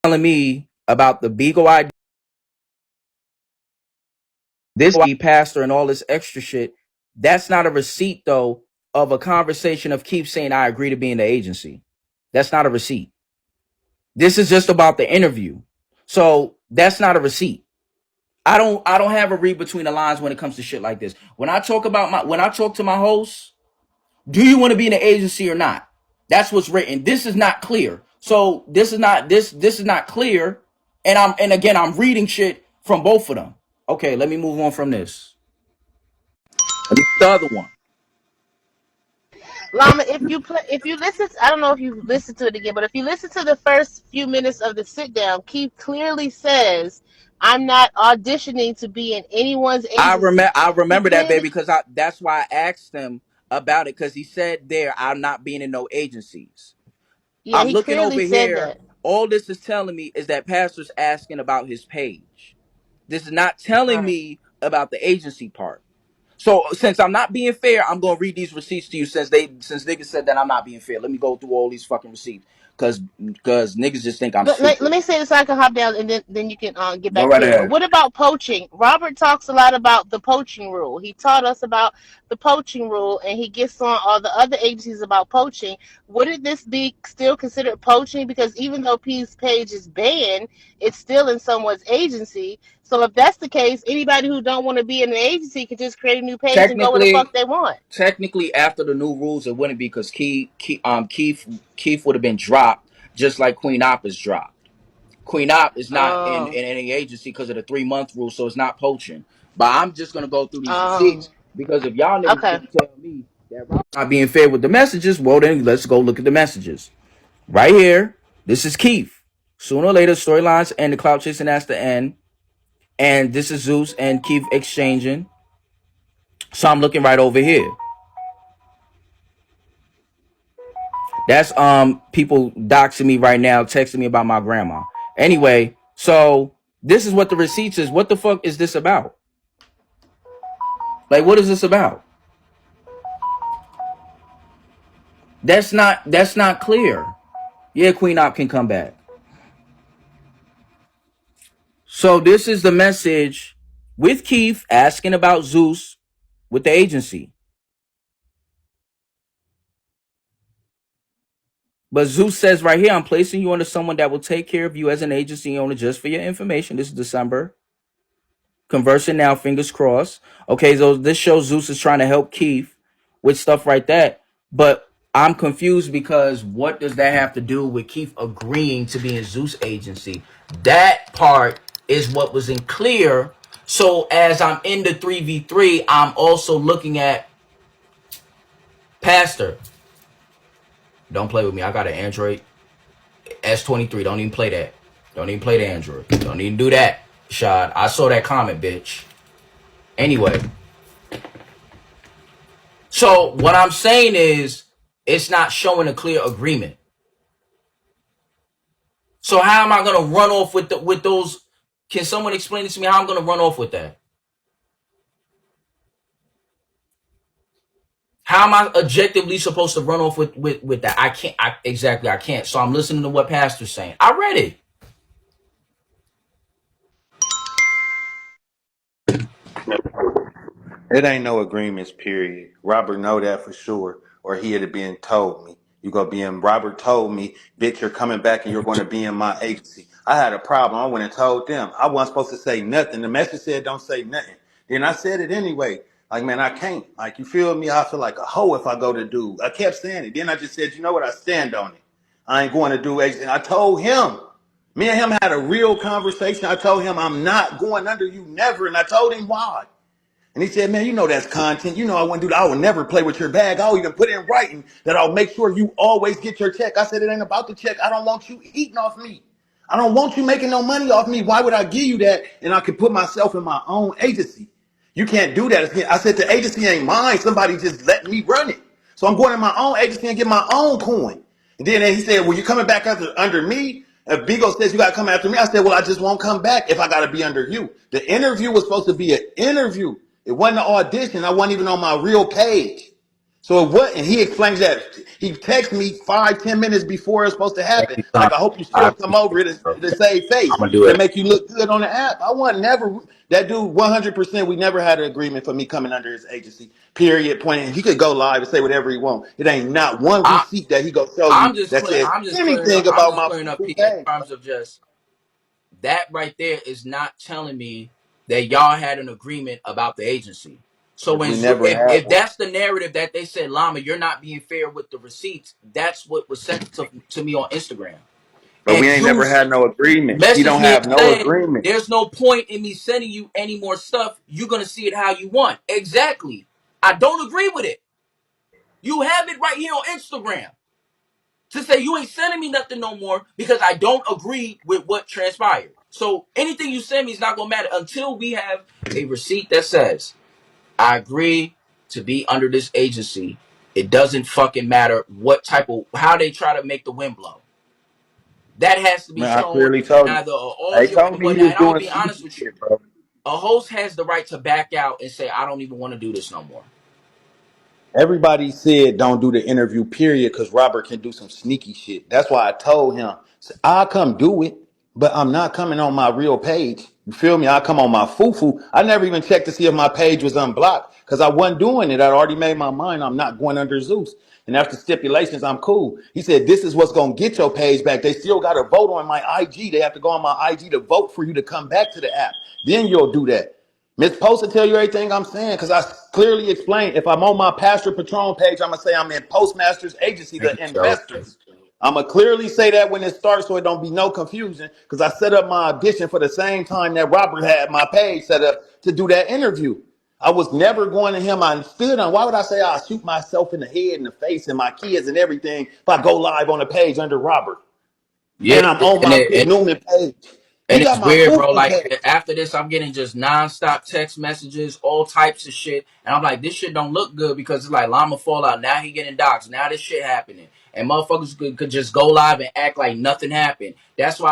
telling me about the BIGO ID, this pastor and all this extra shit. That's not a receipt though of a conversation of Keith saying I agree to be in the agency. That's not a receipt. This is just about the interview. So that's not a receipt. I don't have a read between the lines when it comes to shit like this. When I talk to my hosts, do you want to be in the agency or not? That's what's written. This is not clear. So this is not clear. And again I'm reading shit from both of them. Okay, let me move on from this. Let me the other one. Llama, if you listen, I don't know if you listened to it again, but if you listen to the first few minutes of the sit down, Keith clearly says, "I'm not auditioning to be in anyone's agency." I He remember that, baby, clearly, because that's why I asked him about it, because he said there I'm not being in no agencies. yeah, I'm he looking clearly over said here. that. All this is telling me is that pastor's asking about his page. This is not telling Right. me about the agency part. So since I'm not being fair, I'm gonna read these receipts to you since niggas said that I'm not being fair. Let me go through all these fucking receipts because niggas just think I'm Let stupid. me say this so I can hop down and then you can get Go back right to it. But ahead. what about poaching? Robert talks a lot about the poaching rule. He taught us about the poaching rule and he gets on all the other agencies about poaching. Wouldn't this be still considered poaching? Because even though P's page is banned, it's still in someone's agency. So if that's the case, anybody who don't want to be in an agency can just create a new page and go where the Technically, fuck they want. technically, after the new rules, it wouldn't be because Keith would have been dropped just like Queen Op is dropped. Queen Op is not Um, in any agency because of the 3 month rule, so it's not poaching. But I'm just gonna go through these um, receipts because if y'all niggas okay. gonna tell me that Rob's not being fair with the messages, well then let's go look at the messages. Right here, this is Keith. Sooner or later, storylines and the cloud chasing has to end. And this is Zeus and Keith exchanging. So I'm looking right over here. That's people doxing me right now, texting me about my grandma. Anyway, so this is what the receipts is. What the fuck is this about? Like, what is this about? That's not clear. Yeah, Queen Op can come back. So this is the message with Keith asking about Zeus with the agency. But Zeus says right here, I'm placing you under someone that will take care of you as an agency owner just for your information. This is December. Conversing now, fingers crossed. Okay, so this shows Zeus is trying to help Keith with stuff like that. But I'm confused because what does that have to do with Keith agreeing to be in Zeus agency? That part is what was in clear. So as I'm in the 3v3, I'm also looking at Pastor. Don't play with me. I got an Android S23. Don't even play that. Don't even play the Android. Don't even do that, Shad. I saw that comment, bitch. Anyway, so what I'm saying is it's not showing a clear agreement. So how am I gonna run off with those? Can someone explain this to me? How I'm gonna run off with that? How am I objectively supposed to run off with that? I can't. I can't. So I'm listening to what Pastor's saying. I read it. It ain't no agreements, period. Robert know that for sure, or he'd have been told me. You gonna be in. Robert told me, bitch, you're coming back and you're going to be in my agency. I had a problem. I went and told them. I wasn't supposed to say nothing. The message said don't say nothing. Then I said it anyway. Like, man, I can't. Like, you feel me? I feel like a hoe if I go to do. I kept saying it. Then I just said, you know what? I stand on it. I ain't going to do agency. And I told him. Me and him had a real conversation. I told him I'm not going under you never, and I told him why. And he said, man, you know that's content. You know I wouldn't do that. I would never play with your bag. I'll even put it in writing that I'll make sure you always get your check. I said, it ain't about the check. I don't want you eating off me. I don't want you making no money off me. Why would I give you that and I can put myself in my own agency? You can't do that. I said, the agency ain't mine. Somebody just let me run it. So I'm going in my own agency and get my own coin. And then he said, well, you're coming back under me? If BIGO says you got to come after me, I said, well, I just won't come back if I got to be under you. The interview was supposed to be an interview. It wasn't an audition. I wasn't even on my real page. So it wasn't. He explains that. He texted me 5, 10 minutes before it's supposed to happen. Thank you, Like, Tom. I hope you I still come appreciate over it, here bro. to save face. I'm gonna do It'll it. make you look good on the app. I want never that dude 100%. We never had an agreement for me coming under his agency. Period. Point. And he could go live and say whatever he want. It ain't not one I, receipt that he gonna show I'm you just that clear. says anything I'm about just my clearing up full Pete in page. terms of just that right there is not telling me that y'all had an agreement about the agency. So Because when we never had if one. that's the narrative that they said, Llama, you're not being fair with the receipts. That's what was sent to me on Instagram. But And we ain't never Zeus had no agreement. He messaged don't me and have no said, agreement. "There's no point in me sending you any more stuff. You're gonna see it how you want." Exactly. I don't agree with it. You have it right here on Instagram to say you ain't sending me nothing no more because I don't agree with what transpired. So anything you send me is not gonna matter until we have a receipt that says I agree to be under this agency. It doesn't fucking matter what type of how they try to make the wind blow. That has to be Man, I shown, clearly and told him. either all They your told me but he was and I'm gonna doing be honest sneaky with you. shit, bro. A host has the right to back out and say I don't even want to do this no more. Everybody said don't do the interview, period, because Robert can do some sneaky shit. That's why I told him, I'll come do it, but I'm not coming on my real page. You feel me? I'll come on my foo-foo. I never even checked to see if my page was unblocked because I wasn't doing it. I'd already made my mind. I'm not going under Zeus. And after stipulations, I'm cool. He said, this is what's going to get your page back. They still got to vote on my IG. They have to go on my IG to vote for you to come back to the app. Then you'll do that. Miss Post will tell you everything I'm saying because I clearly explained. If I'm on my Pastor Patron page, I'm gonna say I'm in Postmaster's Agency, Thank the you, Joe. investors. I'm gonna clearly say that when it starts, so it don't be no confusion. Because I set up my audition for the same time that Robert had my page set up to do that interview. I was never going to him. I stood on. Why would I say I'll shoot myself in the head and the face and my kids and everything if I go live on a page under Robert Yeah, and I'm on and my it, Big Newman page? He and it's got my weird, bro. foo Like page. after this, I'm getting just nonstop text messages, all types of shit, and I'm like, this shit don't look good because it's like Llama Fallout. Now he getting doxxed. Now this shit happening, and motherfuckers could just go live and act like nothing happened. That's why.